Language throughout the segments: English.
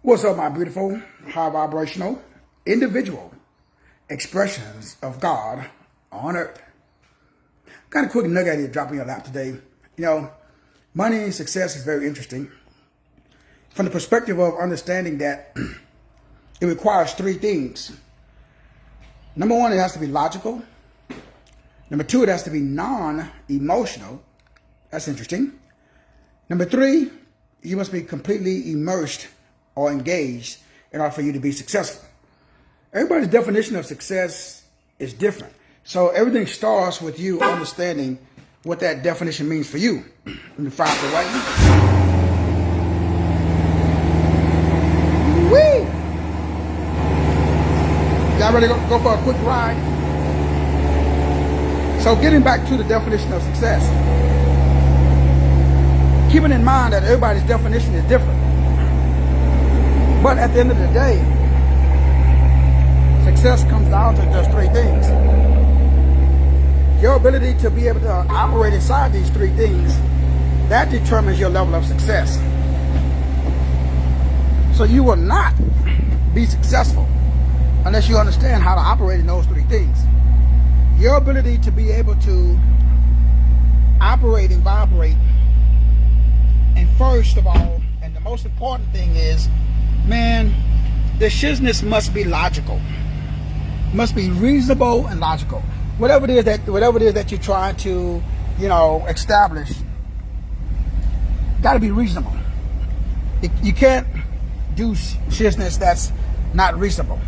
What's up, my beautiful, high vibrational, individual expressions of God on earth? Got a quick nugget to drop in your lap today. You know, money and success is very interesting from the perspective of understanding that it requires three things. Number one, it has to be logical. Number two, it has to be non-emotional. That's interesting. Number three, you must be completely immersed or engaged in order for you to be successful. Everybody's definition of success is different. So everything starts with you understanding what that definition means for you. Let me fire up the right one. Woo! Y'all ready to go for a quick ride? So getting back to the definition of success, keeping in mind that everybody's definition is different. But at the end of the day, success comes down to just three things. Your ability to be able to operate inside these three things, that determines your level of success. So you will not be successful unless you understand how to operate in those three things. Your ability to be able to operate and vibrate, and first of all, and the most important thing is, man, the shizness must be logical. Must be reasonable and logical. Whatever it is that you're trying to, establish, gotta be reasonable. You can't do shizness that's not reasonable.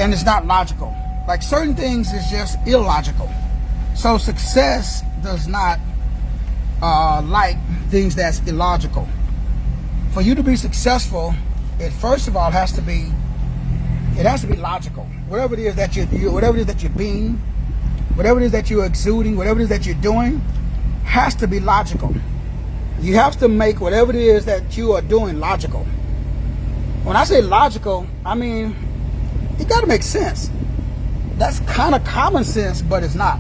And it's not logical. Like certain things is just illogical. So success does not like things that's illogical. For you to be successful, it first of all has to be logical. Whatever it is that whatever it is that you're being, whatever it is that you're exuding, whatever it is that you're doing, has to be logical. You have to make whatever it is that you are doing logical. When I say logical, I mean it got to make sense. That's kind of common sense, but it's not.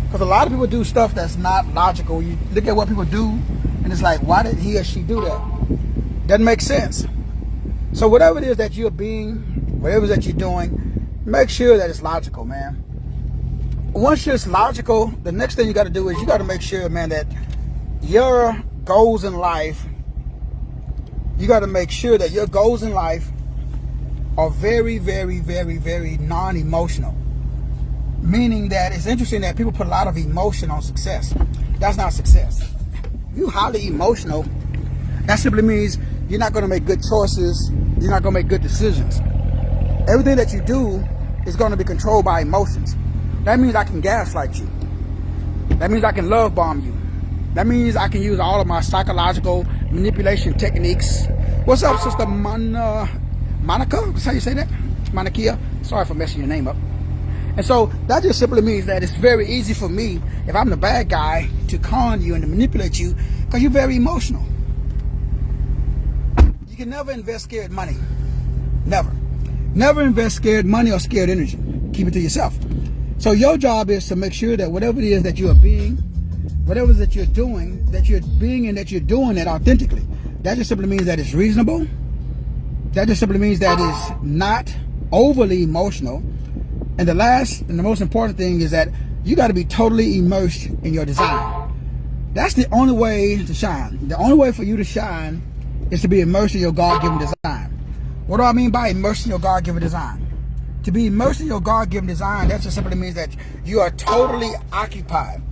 Because a lot of people do stuff that's not logical. You look at what people do, and it's like, why did he or she do that? Doesn't make sense. So whatever it is that you're being, whatever it is that you're doing, make sure that it's logical, man. Once it's logical, the next thing you got to do is you got to make sure, man, that your goals in life, you got to make sure that your goals in life are very, very, very, very non-emotional. Meaning that it's interesting that people put a lot of emotion on success. That's not success. If you're highly emotional, that simply means you're not going to make good choices. You're not going to make good decisions. Everything that you do is going to be controlled by emotions. That means I can gaslight you. That means I can love bomb you. That means I can use all of my psychological manipulation techniques. What's up, Sister Monica? That's how you say that? Monikia? Sorry for messing your name up. And so that just simply means that it's very easy for me, if I'm the bad guy, to con you and to manipulate you because you're very emotional. You can never invest scared money. Never. Never invest scared money or scared energy. Keep it to yourself. So your job is to make sure that whatever it is that you are being, whatever it is that you're doing, that you're being and that you're doing it authentically. That just simply means that it's reasonable. That just simply means that it's not overly emotional. And the last and the most important thing is that you got to be totally immersed in your design. That's the only way to shine. The only way for you to shine is to be immersed in your God-given design. What do I mean by immersed in your God-given design? To be immersed in your God-given design, that just simply means that you are totally occupied.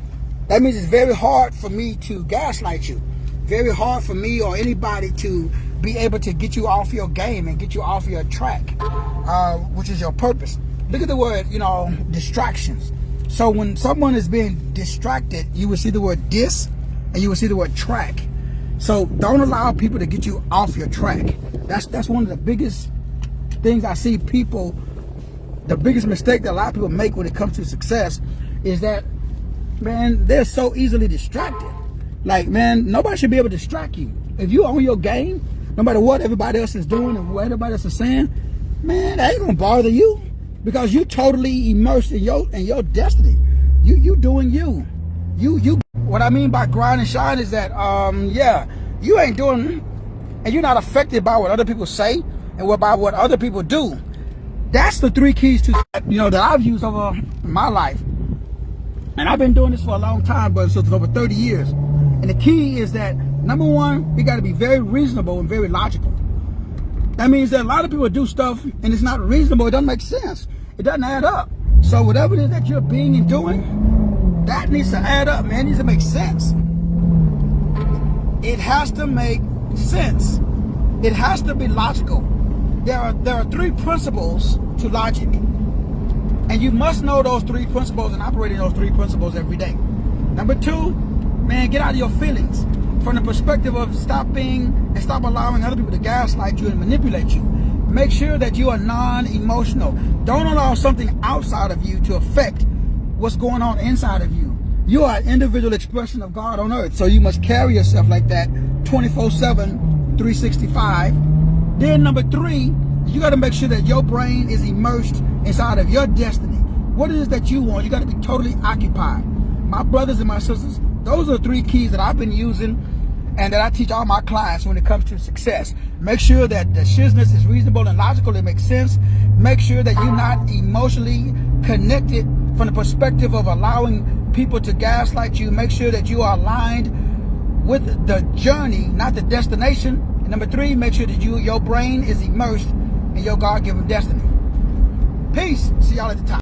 That means it's very hard for me to gaslight you. Very hard for me or anybody to be able to get you off your game and get you off your track, which is your purpose. Look at the word, distractions. So when someone is being distracted, you will see the word dis and you will see the word track. So don't allow people to get you off your track. That's one of the biggest things I see people, the biggest mistake that a lot of people make when it comes to success is that, man, they're so easily distracted. Like, man, nobody should be able to distract you. If you own your game, no matter what everybody else is doing and what everybody else is saying, man, that ain't gonna bother you because you're totally immersed in your destiny. You doing you. You. What I mean by grind and shine is that, you ain't doing and you're not affected by what other people say and by what other people do. That's the 3 keys to, that I've used over my life. And I've been doing this for a long time, but it's over 30 years. And the key is that, number 1, we got to be very reasonable and very logical. That means that a lot of people do stuff and it's not reasonable. It doesn't make sense. It doesn't add up. So whatever it is that you're being and doing, that needs to add up, man. It needs to make sense. It has to make sense. It has to be logical. There are 3 principles to logic. And you must know those 3 principles and operate in those 3 principles every day. Number 2, man, get out of your feelings. From the perspective of stop allowing other people to gaslight you and manipulate you. Make sure that you are non-emotional. Don't allow something outside of you to affect what's going on inside of you. You are an individual expression of God on earth, so you must carry yourself like that 24/7, 365. Then number 3, you got to make sure that your brain is immersed inside of your destiny. What it is that you want, you got to be totally occupied. My brothers and my sisters, those are the 3 keys that I've been using and that I teach all my clients when it comes to success. Make sure that the shizness is reasonable and logical. It makes sense. Make sure that you're not emotionally connected from the perspective of allowing people to gaslight you. Make sure that you are aligned with the journey, not the destination. And number 3, make sure that your brain is immersed in your God-given destiny. Peace. See y'all at the top.